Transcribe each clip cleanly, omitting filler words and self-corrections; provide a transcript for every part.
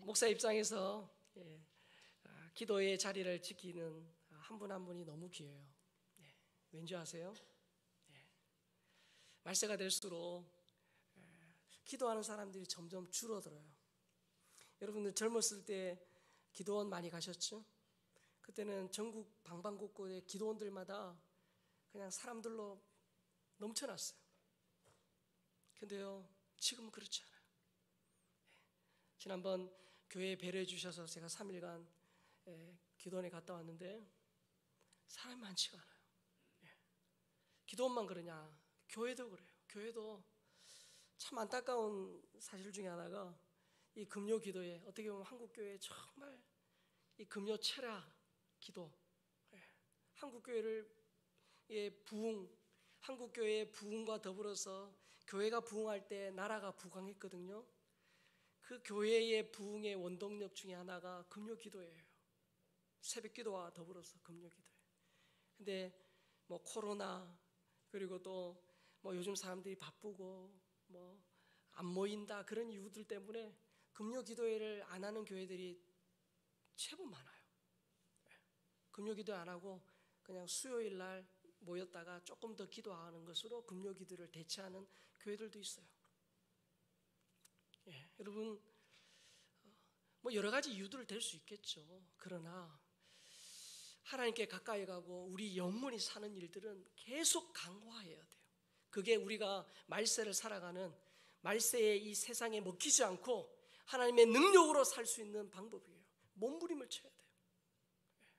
목사 입장에서 기도의 자리를 지키는 한 분 한 분이 너무 귀해요. 왠지 아세요? 말세가 될수록 기도하는 사람들이 점점 줄어들어요. 여러분들 젊었을 때 기도원 많이 가셨죠? 그때는 전국 방방곡곡의 기도원들마다 그냥 사람들로 넘쳐났어요. 근데요, 지금은 그렇지 않아요. 지난번 교회에 배려해 주셔서 제가 3일간 기도원에 갔다 왔는데 사람이 많지가 않아요. 기도원만 그러냐? 교회도 그래요. 교회도 참 안타까운 사실 중에 하나가 이 금요 기도에, 어떻게 보면 한국 교회에 정말 이 금요 철야 기도, 한국 교회를 부흥, 한국 교회의 부흥과 더불어서 교회가 부흥할 때 나라가 부강했거든요. 그 교회의 부흥의 원동력 중에 하나가 금요 기도예요. 새벽 기도와 더불어서 금요 기도예요. 근데 뭐 코로나, 그리고 또 뭐 요즘 사람들이 바쁘고 뭐 안 모인다, 그런 이유들 때문에 금요 기도회를 안 하는 교회들이 제법 많아요. 금요 기도 안 하고 그냥 수요일 날 모였다가 조금 더 기도하는 것으로 금요 기도를 대체하는 교회들도 있어요. 여러분, 뭐 여러 가지 이유들을 댈 수 있겠죠. 그러나 하나님께 가까이 가고 우리 영혼이 사는 일들은 계속 강화해야 돼요. 그게 우리가 말세를 살아가는, 말세의 이 세상에 먹히지 않고 하나님의 능력으로 살 수 있는 방법이에요. 몸부림을 쳐야 돼요.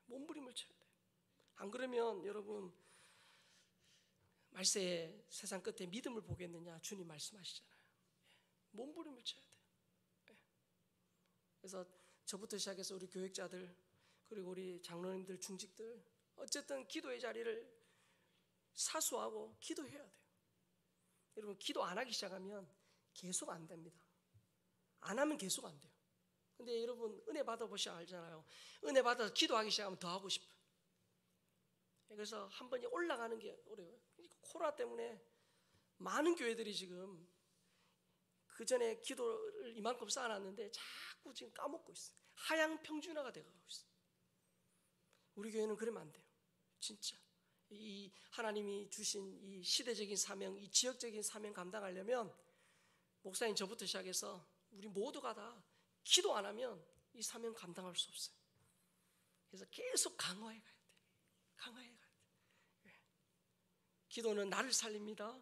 몸부림을 쳐야 돼요. 안 그러면 여러분, 말세의 세상 끝에 믿음을 보겠느냐 주님 말씀하시잖아요. 몸부림을 쳐야 돼요. 그래서 저부터 시작해서 우리 교육자들, 그리고 우리 장로님들, 중직들, 어쨌든 기도의 자리를 사수하고 기도해야 돼요. 여러분, 기도 안 하기 시작하면 계속 안 됩니다. 안 하면 계속 안 돼요. 근데 여러분, 은혜 받아보셔야 알잖아요. 은혜 받아서 기도하기 시작하면 더 하고 싶어요. 그래서 한 번이 올라가는 게 어려워요. 코로나 때문에 많은 교회들이 지금 그 전에 기도를 이만큼 쌓아놨는데 자꾸 지금 까먹고 있어요. 하향 평준화가 되어가고 있어요. 우리 교회는 그러면 안 돼요. 진짜 이 하나님이 주신 이 시대적인 사명, 이 지역적인 사명 감당하려면 목사님 저부터 시작해서 우리 모두가 다 기도 안 하면 이 사명 감당할 수 없어요. 그래서 계속 강화해 가야 돼요. 강화해 가야 돼요. 기도는 나를 살립니다.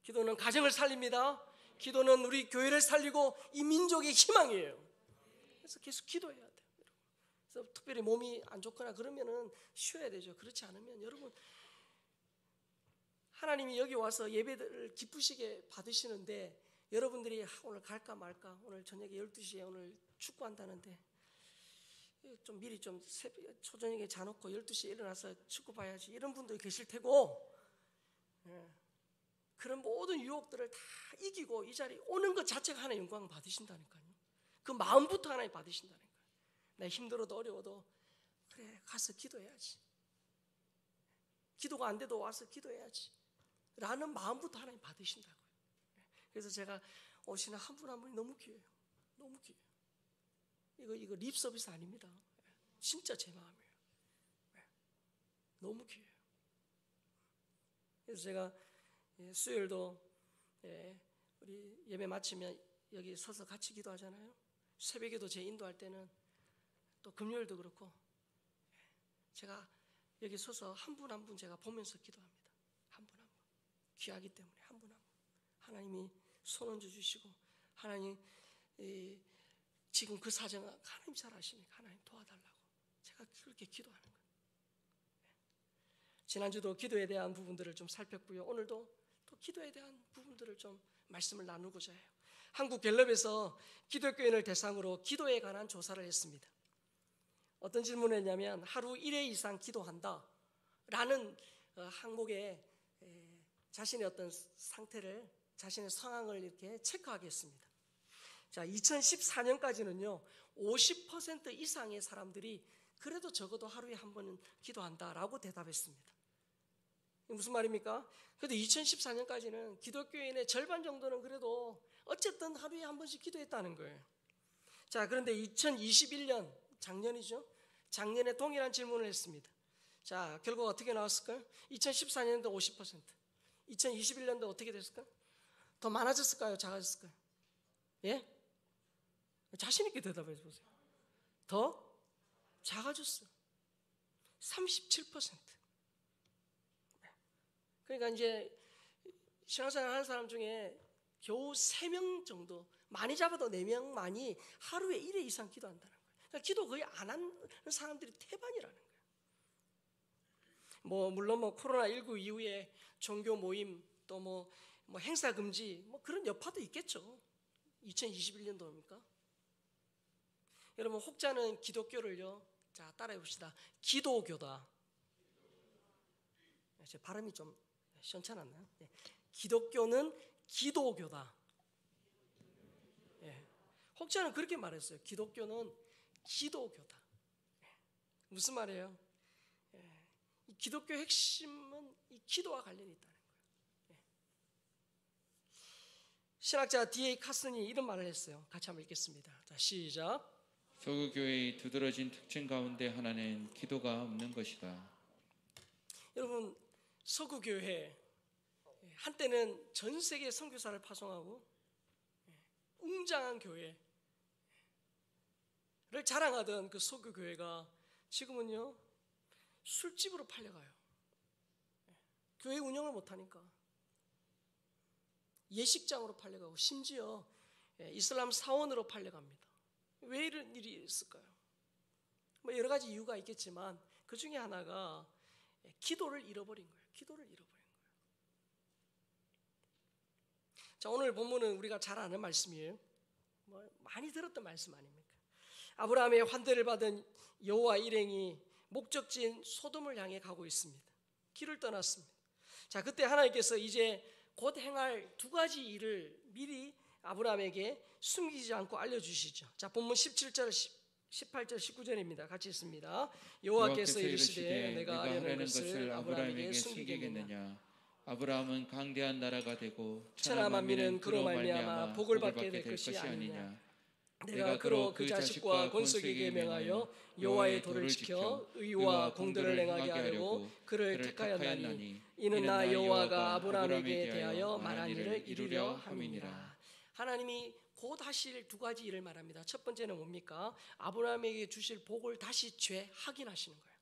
기도는 가정을 살립니다. 기도는 우리 교회를 살리고 이 민족의 희망이에요. 그래서 계속 기도해야 돼요. 그래서 특별히 몸이 안 좋거나 그러면은 쉬어야 되죠. 그렇지 않으면 여러분, 하나님이 여기 와서 예배를 기쁘시게 받으시는데 여러분들이 오늘 갈까 말까, 오늘 저녁에 12시에 오늘 축구한다는데 좀 미리 좀 초저녁에 자놓고 12시에 일어나서 축구 봐야지, 이런 분도 계실 테고, 그런 모든 유혹들을 다 이기고 이 자리에 오는 것 자체가 하나님 영광 받으신다니까요. 그 마음부터 하나님 받으신다니까요. 나 힘들어도 어려워도 그래, 가서 기도해야지, 기도가 안 돼도 와서 기도해야지 라는 마음부터 하나님 받으신다고요. 그래서 제가 오시는 한 분 한 분이 너무 귀해요. 너무 귀해요. 이거 립 서비스 아닙니다. 진짜 제 마음이에요. 너무 귀해요. 그래서 제가 수요일도 우리 예배 마치면 여기 서서 같이 기도하잖아요. 새벽에도 제 인도할 때는, 또 금요일도 그렇고, 제가 여기 서서 한 분 한 분 제가 보면서 기도합니다. 한 분 한 분. 귀하기 때문에 한 분 한 분. 하나님이 손 얹어 주시고, 하나님 지금 그 사정 하나님 잘 아시니까 하나님 도와달라고 제가 그렇게 기도하는 거예요. 지난주도 기도에 대한 부분들을 좀 살폈고요. 오늘도 또 기도에 대한 부분들을 좀 말씀을 나누고자 해요. 한국갤럽에서 기독교인을 대상으로 기도에 관한 조사를 했습니다. 어떤 질문을 했냐면, 하루 1회 이상 기도한다 라는 항목에 자신의 어떤 상태를, 자신의 상황을 이렇게 체크하게 했습니다. 자, 2014년까지는요 50% 이상의 사람들이 그래도 적어도 하루에 한 번은 기도한다라고 대답했습니다. 무슨 말입니까? 그래도 2014년까지는 기독교인의 절반 정도는 그래도 어쨌든 하루에 한 번씩 기도했다는 거예요. 자, 그런데 2021년 작년이죠. 작년에 동일한 질문을 했습니다. 자, 결과 어떻게 나왔을까요? 2014년도 50%, 2021년도 어떻게 됐을까요? 더 많아졌을까요? 작아졌을까요? 예? 자신 있게 대답해 보세요. 더 작아졌어요. 37%. 그러니까 이제 신앙생활 하는 사람 중에 겨우 3명 정도, 많이 잡아도 4명만이 하루에 1회 이상 기도한다는 거예요. 그러니까 기도 거의 안 하는 사람들이 태반이라는 거예요. 물론 코로나19 이후에 종교 모임 또 뭐 행사 금지 그런 여파도 있겠죠. 2021년도입니까? 여러분, 혹자는 기독교를요, 자, 따라해 봅시다. 기도교다. 제 발음이 좀 시원찮았나요? 네. 기독교는 기도교다. 예. 혹자는 그렇게 말했어요. 기독교는 기도교다. 무슨 말이에요? 이 기독교 핵심은 이 기도와 관련이 있다는 거예요. 신학자 D.A. 카슨이 이런 말을 했어요. 같이 한번 읽겠습니다. 자, 시작. 서구교회의 두드러진 특징 가운데 하나는 기도가 없는 것이다. 여러분, 서구교회 한때는 전 세계 선교사를 파송하고 웅장한 교회를 자랑하던 그 서구교회가 지금은요, 술집으로 팔려가요. 교회 운영을 못하니까 예식장으로 팔려가고 심지어 이슬람 사원으로 팔려갑니다. 왜 이런 일이 있을까요? 여러 가지 이유가 있겠지만 그 중에 하나가 기도를 잃어버린 거예요. 기도를 잃어버린 거예요. 자, 오늘 본문은 우리가 잘 아는 말씀이에요. 많이 들었던 말씀 아닙니까? 아브라함의 환대를 받은 여호와 일행이 목적지인 소돔을 향해 가고 있습니다. 길을 떠났습니다. 자, 그때 하나님께서 이제 곧 행할 2가지 일을 미리 아브라함에게 숨기지 않고 알려주시죠. 자, 본문 17절, 18절, 19절입니다. 같이 있습니다. 여호와께서 이르시되 내가 하려는 것을 아브라함에게 숨기겠느냐. 아브라함은 강대한 나라가 되고 천하 만민은 그로 말미암아 복을 받게 될 것이 아니냐. 내가 그로 그 자식과 권속에게 명하여 여호와의 도를 지켜 의와 공도를 행하게 하려고 그를 택하였나니 이는 나 여호와가 아브라함에게 대하여 말한 일을 이루려 함이니라. 하나님이 곧 하실 2가지 일을 말합니다. 첫 번째는 뭡니까? 아브라함에게 주실 복을 다시 재확인하시는 거예요.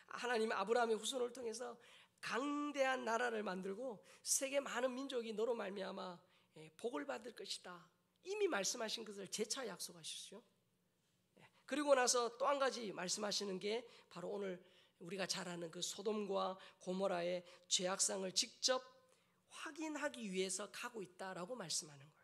하나님은 아브라함의 후손을 통해서 강대한 나라를 만들고 세계 많은 민족이 너로 말미암아 복을 받을 것이다. 이미 말씀하신 것을 재차 약속하셨죠. 그리고 나서 또 한 가지 말씀하시는 게 바로 오늘 우리가 잘 아는 그 소돔과 고모라의 죄악상을 직접 확인하기 위해서 가고 있다라고 말씀하는 거예요.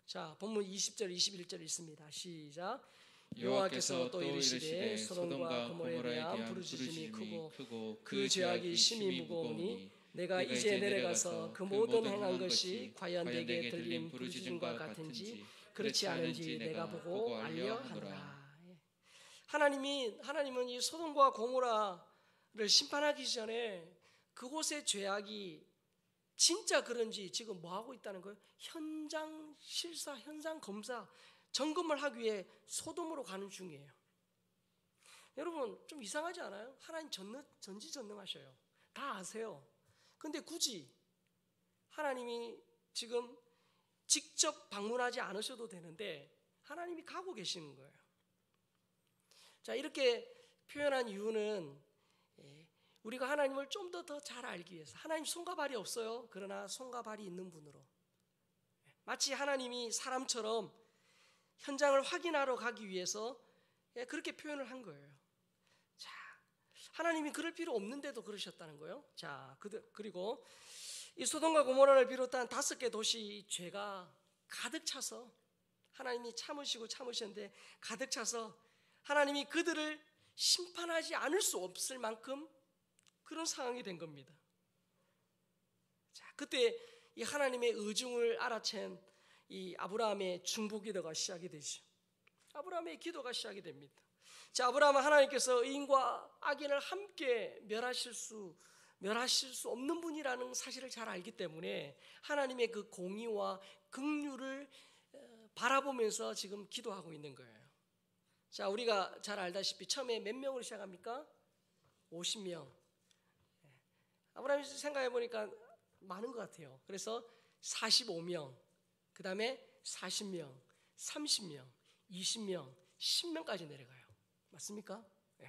자, 본문 20절, 21절 있습니다. 시작. 여호와께서 또 이르시되 소돔과 고모라에 대한 부르짖음이 크고 그 죄악이 심히 무거우니 내가 이제 내려가서 그 모든 행한 것이 과연 내게 들린 부르짖음과 같은지 그렇지 않은지 내가 보고 알려 하노라. 하나님은 이 소돔과 고모라를 심판하기 전에 그곳의 죄악이 진짜 그런지 지금 뭐 하고 있다는 거예요? 현장 실사, 현장 검사, 점검을 하기 위해 소돔으로 가는 중이에요. 여러분, 좀 이상하지 않아요? 하나님 전지전능하셔요. 다 아세요. 근데 굳이 하나님이 지금 직접 방문하지 않으셔도 되는데 하나님이 가고 계시는 거예요. 자, 이렇게 표현한 이유는 우리가 하나님을 좀 더 잘 알기 위해서. 하나님 손과 발이 없어요. 그러나 손과 발이 있는 분으로. 마치 하나님이 사람처럼 현장을 확인하러 가기 위해서 그렇게 표현을 한 거예요. 자, 하나님이 그럴 필요 없는데도 그러셨다는 거예요. 자, 그리고 이 소돔과 고모라를 비롯한 5개 도시 죄가 가득 차서 하나님이 참으셨는데 가득 차서 하나님이 그들을 심판하지 않을 수 없을 만큼 그런 상황이 된 겁니다. 자, 그때 이 하나님의 의중을 알아챈 이 아브라함의 중보기도가 시작이 되죠. 아브라함의 기도가 시작이 됩니다. 자, 아브라함은 하나님께서 의인과 악인을 함께 멸하실 수 없는 분이라는 사실을 잘 알기 때문에 하나님의 그 공의와 긍휼을 바라보면서 지금 기도하고 있는 거예요. 자, 우리가 잘 알다시피 처음에 몇 명으로 시작합니까? 50명. 아브라함이 생각해 보니까 많은 것 같아요. 그래서 45명, 그 다음에 40명, 30명, 20명, 10명까지 내려가요. 맞습니까? 예.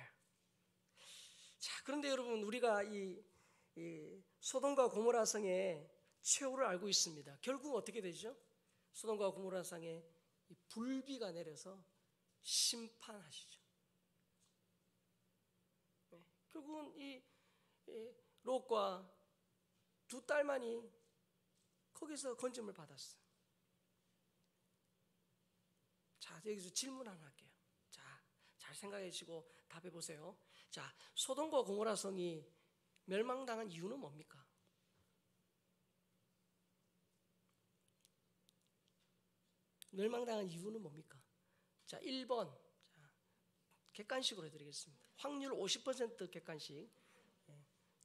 자, 그런데 여러분, 우리가 이 소돔과 고모라 성의 최후를 알고 있습니다. 결국 어떻게 되죠? 소돔과 고모라 성에 불비가 내려서 심판하시죠. 네. 결국은 이 롯과 두 딸만이 거기서 건짐을 받았어요. 자, 여기서 질문 하나 할게요. 자, 잘 생각해 주시고 답해 보세요. 자, 소돔과 고모라 성이 멸망당한 이유는 뭡니까? 멸망당한 이유는 뭡니까? 자, 1번. 자, 객관식으로 해드리겠습니다. 확률 50% 객관식.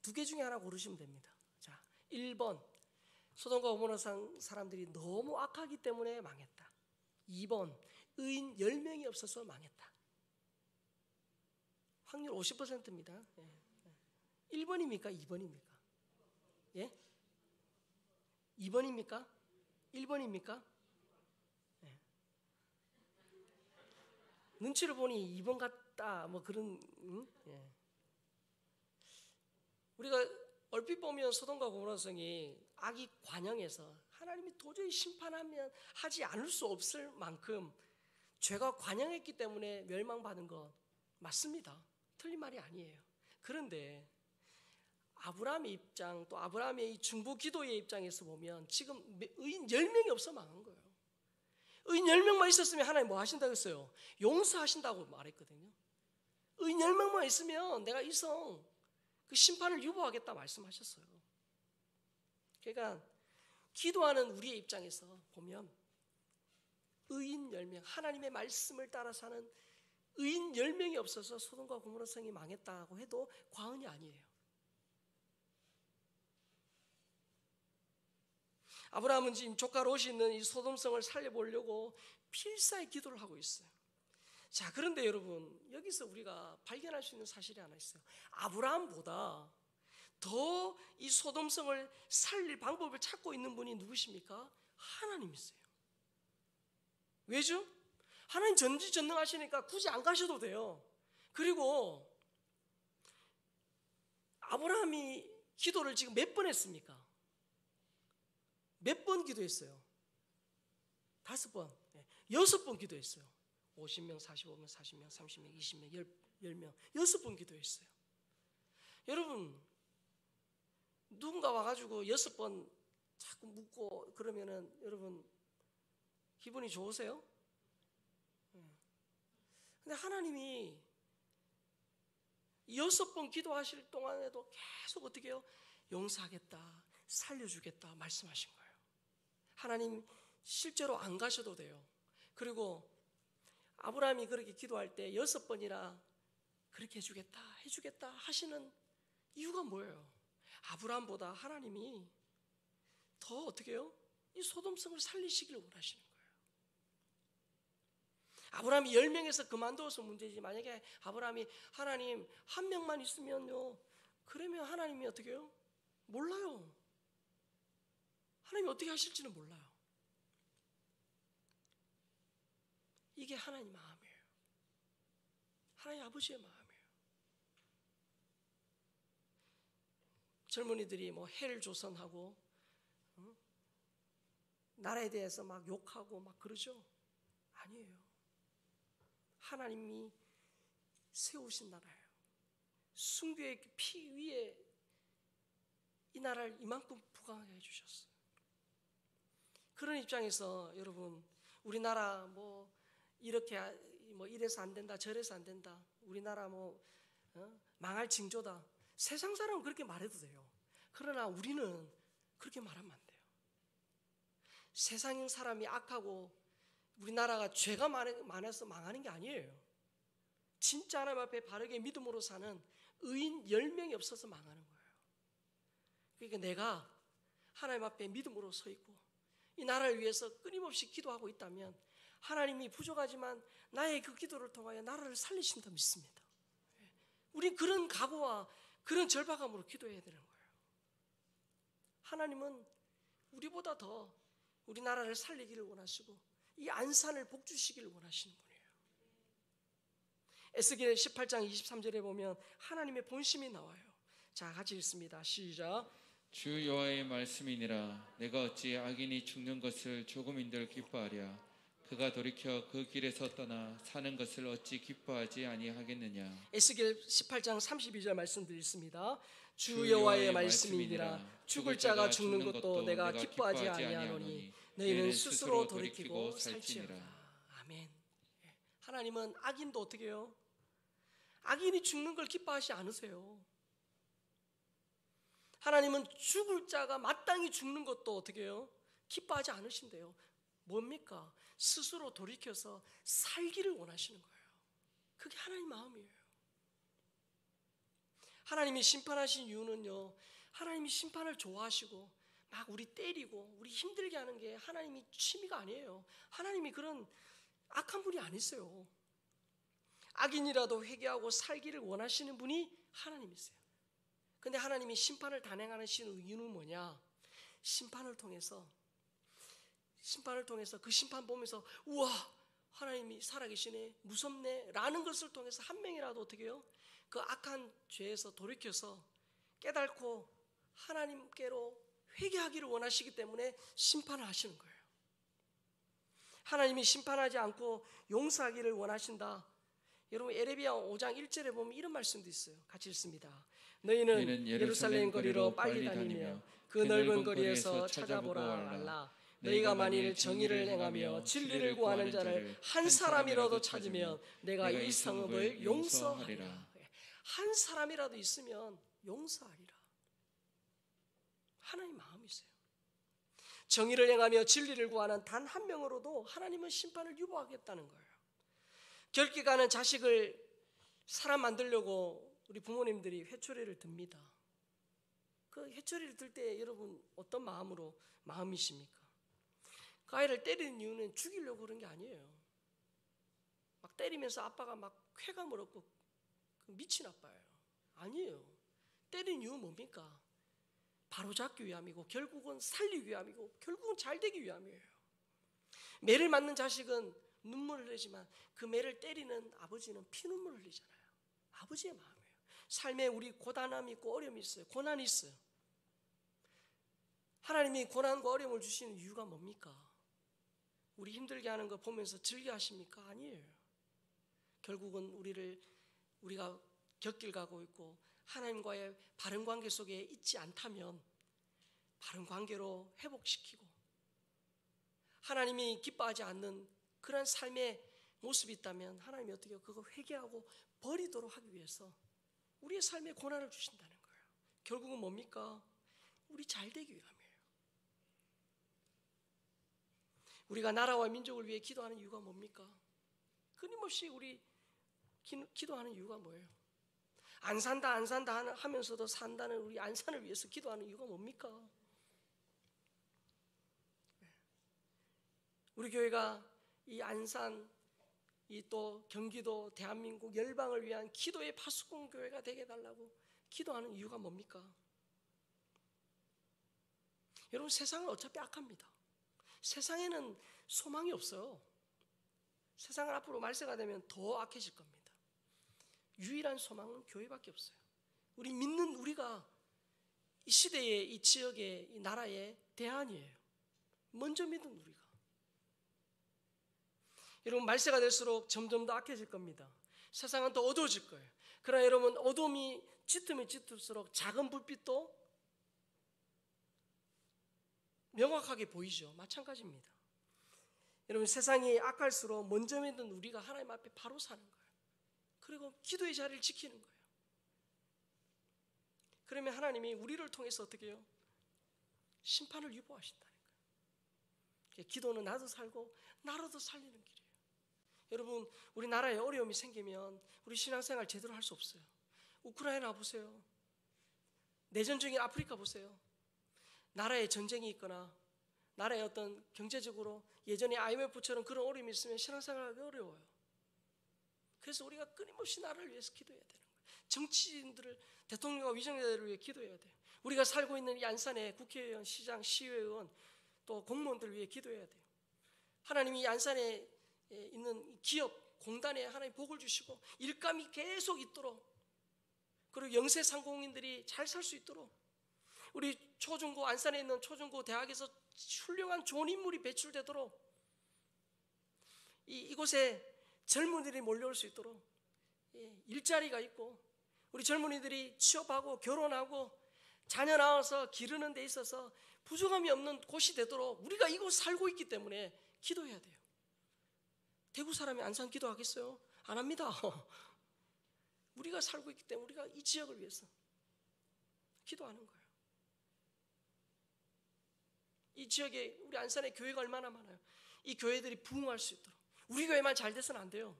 두 개 중에 하나 고르시면 됩니다. 자, 1번. 소돔과 고모라 성 사람들이 너무 악하기 때문에 망했다. 2번. 의인 10명이 없어서 망했다. 확률 50%입니다. 1번입니까? 2번입니까? 예? 2번입니까? 1번입니까? 예. 눈치를 보니 2번 같다. 뭐 그런 예. 우리가 얼핏 보면 소돔과 고모라 성이 악이 관영해서 하나님이 도저히 심판하면 하지 않을 수 없을 만큼 죄가 관영했기 때문에 멸망받은 것 맞습니다. 틀린 말이 아니에요. 그런데 아브라함의 입장, 또 아브라함의 이 중보 기도의 입장에서 보면 지금 의인 10명이 없어 망한 거예요. 의인 10명만 있었으면 하나님 뭐 하신다고 했어요? 용서하신다고 말했거든요. 의인 10명만 있으면 내가 이 성 그 심판을 유보하겠다 말씀하셨어요. 그러니까 기도하는 우리의 입장에서 보면 의인 10명, 하나님의 말씀을 따라 사는 의인 10명이 없어서 소돔과 고모라 성이 망했다고 해도 과언이 아니에요. 아브라함은 지금 조카 롯이 있는 이 소돔성을 살려보려고 필사의 기도를 하고 있어요. 자, 그런데 여러분, 여기서 우리가 발견할 수 있는 사실이 하나 있어요. 아브라함보다 더 이 소돔성을 살릴 방법을 찾고 있는 분이 누구십니까? 하나님이세요. 왜죠? 하나님 전지전능하시니까 굳이 안 가셔도 돼요. 그리고 아브라함이 기도를 지금 몇 번 했습니까? 몇 번 기도했어요? 5번, 6번 기도했어요. 50명, 45명, 40명, 30명, 20명, 10명, 6번 기도했어요. 여러분, 누군가 와가지고 6번 자꾸 묻고 그러면은 여러분 기분이 좋으세요? 근데 하나님이 6번 기도하실 동안에도 계속 어떻게 해요? 용서하겠다, 살려주겠다 말씀하신 거예요. 하나님 실제로 안 가셔도 돼요. 그리고 아브라함이 그렇게 기도할 때 6번이나 그렇게 해주겠다 하시는 이유가 뭐예요? 아브라함보다 하나님이 더 어떻게 해요? 이 소돔성을 살리시기를 원하시는 거예요. 아브라함이 10명에서 그만두어서 문제지, 만약에 아브라함이 하나님 한 명만 있으면요, 그러면 하나님이 어떻게 해요? 몰라요. 하나님이 어떻게 하실지는 몰라요. 이게 하나님 마음이에요. 하나님 아버지의 마음이에요. 젊은이들이 뭐 헬조선하고 나라에 대해서 막 욕하고 막 그러죠? 아니에요. 하나님이 세우신 나라예요. 순교의 피 위에 이 나라를 이만큼 부강하게 해주셨어요. 그런 입장에서 여러분, 우리나라 뭐 이렇게 뭐 이래서 안 된다, 저래서 안 된다, 우리나라 뭐 망할 징조다, 세상 사람은 그렇게 말해도 돼요. 그러나 우리는 그렇게 말하면 안 돼요. 세상 사람이 악하고 우리나라가 죄가 많아서 망하는 게 아니에요. 진짜 하나님 앞에 바르게 믿음으로 사는 의인 10명이 없어서 망하는 거예요. 그러니까 내가 하나님 앞에 믿음으로 서 있고 이 나라를 위해서 끊임없이 기도하고 있다면 하나님이 부족하지만 나의 그 기도를 통하여 나라를 살리신다 믿습니다. 우린 그런 각오와 그런 절박함으로 기도해야 되는 거예요. 하나님은 우리보다 더 우리나라를 살리기를 원하시고 이 안산을 복주시기를 원하시는 분이에요. 에스겔 18장 23절에 보면 하나님의 본심이 나와요. 자, 같이 읽습니다. 시작. 주 여호와의 말씀이니라. 내가 어찌 악인이 죽는 것을 조금인들 기뻐하랴. 그가 돌이켜 그 길에서 떠나 사는 것을 어찌 기뻐하지 아니하겠느냐. 에스겔 18장 32절 말씀드렸습니다. 주 여호와의 말씀이니라. 죽을 자가 죽는 것도 내가 기뻐하지 아니하노니 너희는 스스로 돌이키고 살지어다. 아멘. 하나님은 악인도 어떻게 해요? 악인이 죽는 걸 기뻐하지 않으세요. 하나님은 죽을 자가 마땅히 죽는 것도 어떻게 해요? 기뻐하지 않으신대요. 뭡니까? 스스로 돌이켜서 살기를 원하시는 거예요. 그게 하나님 마음이에요. 하나님이 심판하신 이유는요, 하나님이 심판을 좋아하시고 막 우리 때리고 우리 힘들게 하는 게 하나님이 취미가 아니에요. 하나님이 그런 악한 분이 아니세요. 악인이라도 회개하고 살기를 원하시는 분이 하나님이세요. 근데 하나님이 심판을 단행하시는 이유는 뭐냐? 심판을 통해서 그 심판 보면서 우와, 하나님이 살아계시네, 무섭네 라는 것을 통해서 한 명이라도 어떻게 해요? 그 악한 죄에서 돌이켜서 깨닫고 하나님께로 회개하기를 원하시기 때문에 심판을 하시는 거예요. 하나님이 심판하지 않고 용서하기를 원하신다. 여러분 에레미야 5장 1절에 보면 이런 말씀도 있어요. 같이 읽습니다. 너희는 예루살렘 거리로 빨리 다니며 그 넓은 거리에서 찾아보라 말라. 너희가 만일 정의를 행하며 진리를 구하는 자를 한 사람이라도 찾으면 내가 이 성읍을 용서하리라. 한 사람이라도 있으면 용서하리라. 하나님 마음이세요. 정의를 행하며 진리를 구하는 단 한 명으로도 하나님은 심판을 유보하겠다는 거예요. 결핍가는 자식을 사람 만들려고 우리 부모님들이 회초리를 듭니다. 그 회초리를 들 때 여러분 어떤 마음이십니까? 그 아이를 때리는 이유는 죽이려고 그런 게 아니에요. 막 때리면서 아빠가 막 쾌감을 얻고 미친 아빠예요. 아니에요. 때리는 이유는 뭡니까? 바로잡기 위함이고 결국은 살리기 위함이고 결국은 잘 되기 위함이에요. 매를 맞는 자식은 눈물을 흘리지만 그 매를 때리는 아버지는 피눈물을 흘리잖아요. 아버지의 마음이에요. 삶에 우리 고단함이 있고 어려움이 있어요. 고난이 있어요. 하나님이 고난과 어려움을 주시는 이유가 뭡니까? 우리 힘들게 하는 거 보면서 즐겨 하십니까? 아니에요. 결국은 우리가 곁길 가고 있고 하나님과의 바른 관계 속에 있지 않다면 바른 관계로 회복시키고 하나님이 기뻐하지 않는 그런 삶의 모습이 있다면 하나님이 어떻게 해요? 그거 회개하고 버리도록 하기 위해서 우리의 삶에 고난을 주신다는 거예요. 결국은 뭡니까? 우리 잘 되기 위함이에요. 우리가 나라와 민족을 위해 기도하는 이유가 뭡니까? 끊임없이 우리 기도하는 이유가 뭐예요? 안 산다 하면서도 산다는 우리 안산을 위해서 기도하는 이유가 뭡니까? 우리 교회가 이 안산, 이 또 경기도, 대한민국 열방을 위한 기도의 파수꾼 교회가 되게 해달라고 기도하는 이유가 뭡니까? 여러분 세상은 어차피 악합니다. 세상에는 소망이 없어요. 세상은 앞으로 말세가 되면 더 악해질 겁니다. 유일한 소망은 교회밖에 없어요. 우리 믿는 우리가 이 시대의 이 지역의 이 나라의 대안이에요. 먼저 믿은 우리가. 여러분 말세가 될수록 점점 더 악해질 겁니다. 세상은 더 어두워질 거예요. 그러나 여러분 어둠이 짙으면 짙을수록 작은 불빛도 명확하게 보이죠. 마찬가지입니다. 여러분 세상이 악할수록 먼저 믿는 우리가 하나님 앞에 바로 사는 거예요. 그리고 기도의 자리를 지키는 거예요. 그러면 하나님이 우리를 통해서 어떻게 해요? 심판을 유보하신다는 거예요. 기도는 나도 살고 나라도 살리는 길이에요. 여러분 우리나라에 어려움이 생기면 우리 신앙생활 제대로 할 수 없어요. 우크라이나 보세요. 내전 중인 아프리카 보세요. 나라에 전쟁이 있거나 나라의 어떤 경제적으로 예전에 IMF처럼 그런 어려움이 있으면 신앙생활하기 어려워요. 그래서 우리가 끊임없이 나라를 위해서 기도해야 되는 거예요. 정치인들을, 대통령과 위정자들을 위해 기도해야 돼요. 우리가 살고 있는 이 안산의 국회의원, 시장, 시의원, 또 공무원들을 위해 기도해야 돼요. 하나님이 이 안산에 있는 기업, 공단에 하나님 복을 주시고 일감이 계속 있도록, 그리고 영세상공인들이 잘 살 수 있도록, 우리 초중고, 안산에 있는 초중고 대학에서 훌륭한 좋은 인물이 배출되도록, 이곳에 젊은이들이 몰려올 수 있도록, 일자리가 있고 우리 젊은이들이 취업하고 결혼하고 자녀 낳아서 기르는 데 있어서 부족함이 없는 곳이 되도록 우리가 이곳 살고 있기 때문에 기도해야 돼요. 대구 사람이 안산 기도하겠어요? 안 합니다. 우리가 살고 있기 때문에 우리가 이 지역을 위해서 기도하는 거예요. 이 지역에 우리 안산에 교회가 얼마나 많아요. 이 교회들이 부흥할 수 있도록. 우리 교회만 잘 돼서는 안 돼요.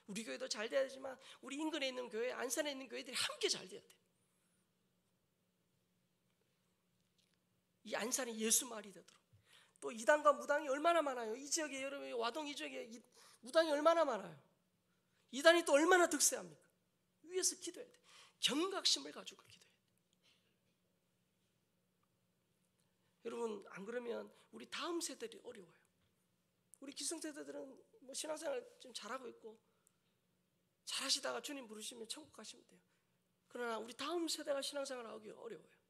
우리 교회도 잘 돼야 되지만 우리 인근에 있는 교회, 안산에 있는 교회들이 함께 잘 돼야 돼요. 이 안산이 예수 말이 되도록. 또 이단과 무당이 얼마나 많아요. 이 지역에, 여러분 와동 이 지역에 무당이 얼마나 많아요. 이단이 또 얼마나 득세합니까? 위에서 기도해야 돼. 경각심을 가지고 기도해야 돼. 여러분 안 그러면 우리 다음 세대들이 어려워요. 우리 기성세대들은 뭐 신앙생활 좀 잘하고 있고 잘하시다가 주님 부르시면 천국 가시면 돼요. 그러나 우리 다음 세대가 신앙생활 하기 어려워요.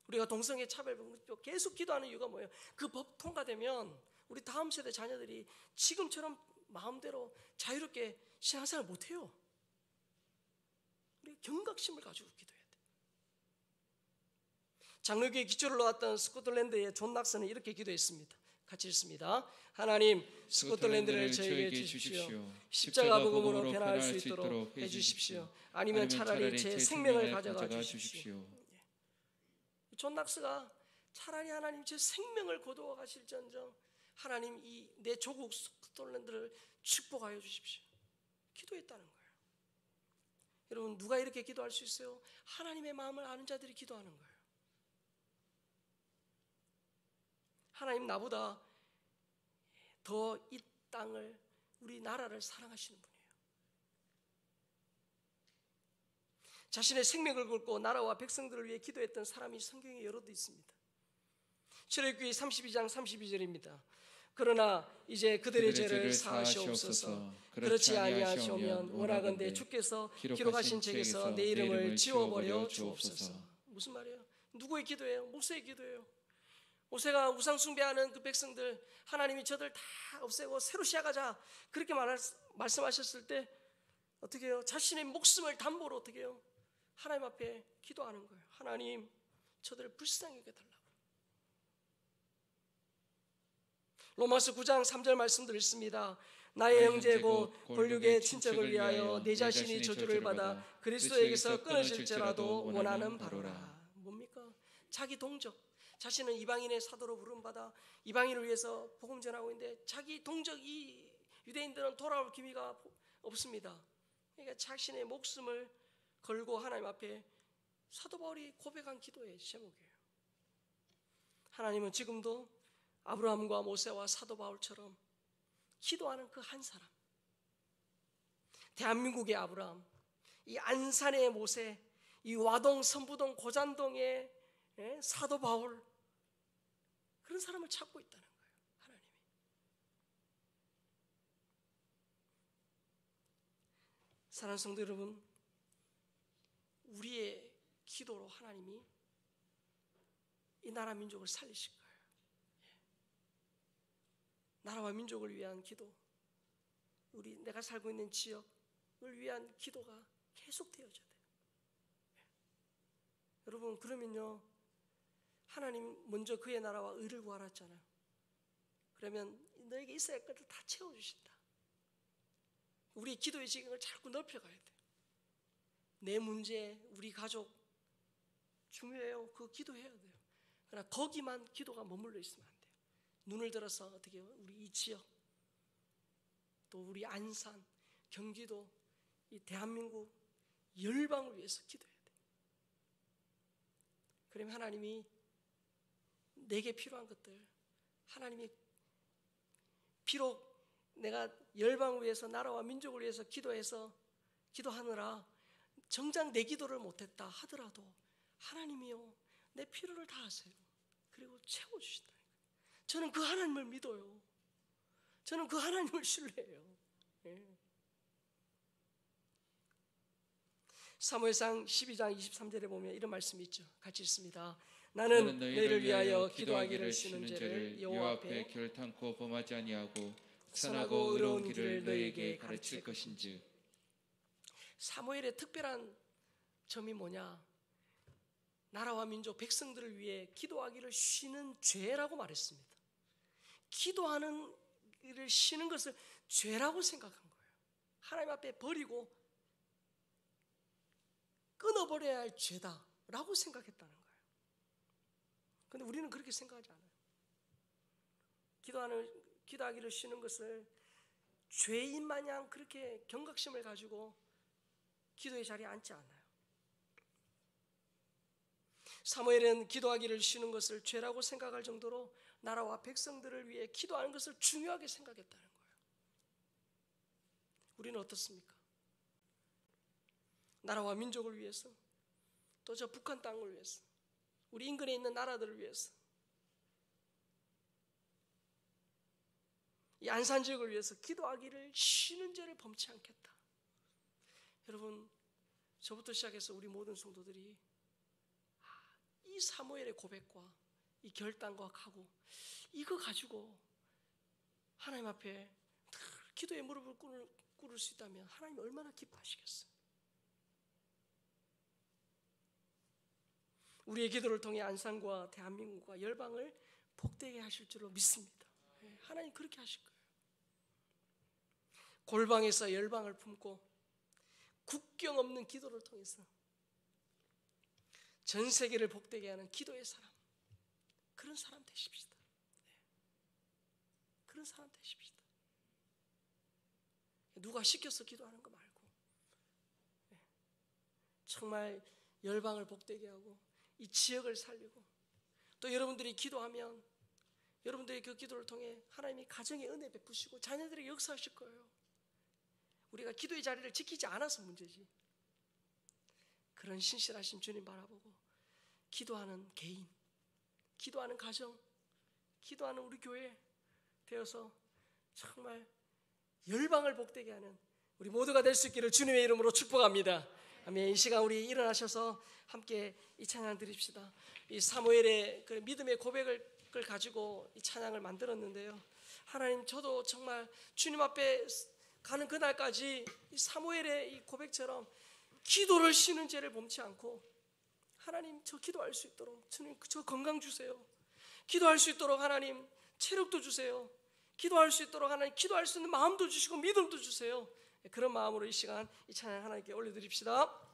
우리가 동성애 차별법 계속 기도하는 이유가 뭐예요? 그 법 통과되면 우리 다음 세대 자녀들이 지금처럼 마음대로 자유롭게 신앙생활 못해요. 우리 경각심을 가지고 기도해야 돼요. 장로교회 기초를 놓았던 스코틀랜드의 존 낙선은 이렇게 기도했습니다. 같이 읽습니다. 하나님, 스코틀랜드를 저에게 주십시오. 십자가 복음으로 변화할 수 있도록 해주십시오. 아니면 차라리 제 생명을 가져가 주십시오. 존 낙스가 차라리 하나님 제 생명을 거두어 가실지언정 하나님 이 내 조국 스코틀랜드를 축복하여 주십시오. 기도했다는 거예요. 여러분 누가 이렇게 기도할 수 있어요? 하나님의 마음을 아는 자들이 기도하는 거예요. 하나님 나보다 더 이 땅을, 우리 나라를 사랑하시는 분이에요. 자신의 생명을 걸고 나라와 백성들을 위해 기도했던 사람이 성경에 여럿 있습니다. 출애굽기 32장 32절입니다. 그러나 이제 그들의 죄를 사하시옵소서. 그렇지 아니하시오면 원하건대 주께서 기록하신 책에서 내 이름을 지워버려 주옵소서. 무슨 말이에요? 누구의 기도예요? 모세의 기도예요. 모세가 우상 숭배하는 그 백성들, 하나님이 저들 다 없애고 새로 시작하자 그렇게 말씀하셨을 때 어떻게 해요? 자신의 목숨을 담보로 어떻게 해요? 하나님 앞에 기도하는 거예요. 하나님, 저들을 불쌍히 여겨달라고. 로마서 9장 3절 말씀도 읽습니다. 나의 형제 곧 본육의 친척을 위하여 내 자신이 저주를 받아 그리스도에게서 끊어질지라도 원하는 바로라. 뭡니까? 자기 동족, 자신은 이방인의 사도로 부름받아 이방인을 위해서 복음 전하고 있는데 자기 동족 이 유대인들은 돌아올 기미가 없습니다. 그러니까 자신의 목숨을 걸고 하나님 앞에 사도 바울이 고백한 기도의 제목이에요. 하나님은 지금도 아브라함과 모세와 사도 바울처럼 기도하는 그 한 사람, 대한민국의 아브라함, 이 안산의 모세, 이 와동, 선부동, 고잔동의 사도 바울, 그런 사람을 찾고 있다는 거예요. 하나님이. 사랑하는 성도 여러분, 우리의 기도로 하나님이 이 나라 민족을 살리실 거예요. 나라와 민족을 위한 기도, 내가 살고 있는 지역을 위한 기도가 계속 되어져야 돼요. 여러분 그러면요, 하나님 먼저 그의 나라와 의를 구하라 했잖아요. 그러면 너에게 있어야 할 것을 다 채워주신다. 우리 기도의 지경을 자꾸 넓혀가야 돼요. 내 문제, 우리 가족 중요해요. 그거 기도해야 돼요. 그러나 거기만 기도가 머물러 있으면 안 돼요. 눈을 들어서 어떻게 해요? 우리 이 지역, 또 우리 안산, 경기도, 이 대한민국 열방을 위해서 기도해야 돼요. 그러면 하나님이 내게 필요한 것들 하나님이 비록 내가 열방을 위해서 나라와 민족을 위해서 기도하느라 정작 내 기도를 못했다 하더라도 하나님이요 내 필요를 다 아세요. 그리고 채워주신다. 저는 그 하나님을 믿어요. 저는 그 하나님을 신뢰해요. 예. 사무엘상 12장 23절에 보면 이런 말씀이 있죠. 같이 읽습니다. 나는 너희를 위하여 기도하기를 쉬는 죄를 여호와 앞에 결탄코 범하지 아니하고 선하고 의로운 길을 너희에게 가르칠 것인즉. 사무엘의 특별한 점이 뭐냐? 나라와 민족 백성들을 위해 기도하기를 쉬는 죄라고 말했습니다. 기도하는 일을 쉬는 것을 죄라고 생각한 거예요. 하나님 앞에 버리고 끊어버려야 할 죄다라고 생각했다는 거예요. 그런데 우리는 그렇게 생각하지 않아요. 기도하기를 쉬는 것을 죄인 마냥 그렇게 경각심을 가지고 기도의 자리에 앉지 않아요. 사무엘은 기도하기를 쉬는 것을 죄라고 생각할 정도로 나라와 백성들을 위해 기도하는 것을 중요하게 생각했다는 거예요. 우리는 어떻습니까? 나라와 민족을 위해서, 또 저 북한 땅을 위해서, 우리 인근에 있는 나라들을 위해서, 이 안산 지역을 위해서 기도하기를 쉬는 죄를 범치 않겠다. 여러분, 저부터 시작해서 우리 모든 성도들이 이 사무엘의 고백과 이 결단과 각오, 이거 가지고 하나님 앞에 늘 기도의 무릎을 꿇을 수 있다면 하나님이 얼마나 기뻐하시겠어요. 우리의 기도를 통해 안산과 대한민국과 열방을 복되게 하실 줄로 믿습니다. 하나님 그렇게 하실 거예요. 골방에서 열방을 품고 국경 없는 기도를 통해서 전 세계를 복되게 하는 기도의 사람, 그런 사람 되십시다. 그런 사람 되십시다. 누가 시켜서 기도하는 거 말고 정말 열방을 복되게 하고 이 지역을 살리고, 또 여러분들이 기도하면 여러분들의 그 기도를 통해 하나님이 가정의 은혜 베푸시고 자녀들에게 역사하실 거예요. 우리가 기도의 자리를 지키지 않아서 문제지. 그런 신실하신 주님 바라보고 기도하는 개인, 기도하는 가정, 기도하는 우리 교회 되어서 정말 열방을 복되게 하는 우리 모두가 될 수 있기를 주님의 이름으로 축복합니다. 아멘. 이 시간 우리 일어나셔서 함께 이 찬양 드립시다. 이 사무엘의 그 믿음의 고백을 가지고 이 찬양을 만들었는데요. 하나님, 저도 정말 주님 앞에 가는 그날까지 이 사무엘의 이 고백처럼 기도를 쉬는 죄를 범치 않고, 하나님 저 기도할 수 있도록 주님 저 건강 주세요. 기도할 수 있도록 하나님 체력도 주세요. 기도할 수 있도록 하나님 기도할 수 있는 마음도 주시고 믿음도 주세요. 그런 마음으로 이 시간 이 찬양 하나님께 올려드립시다.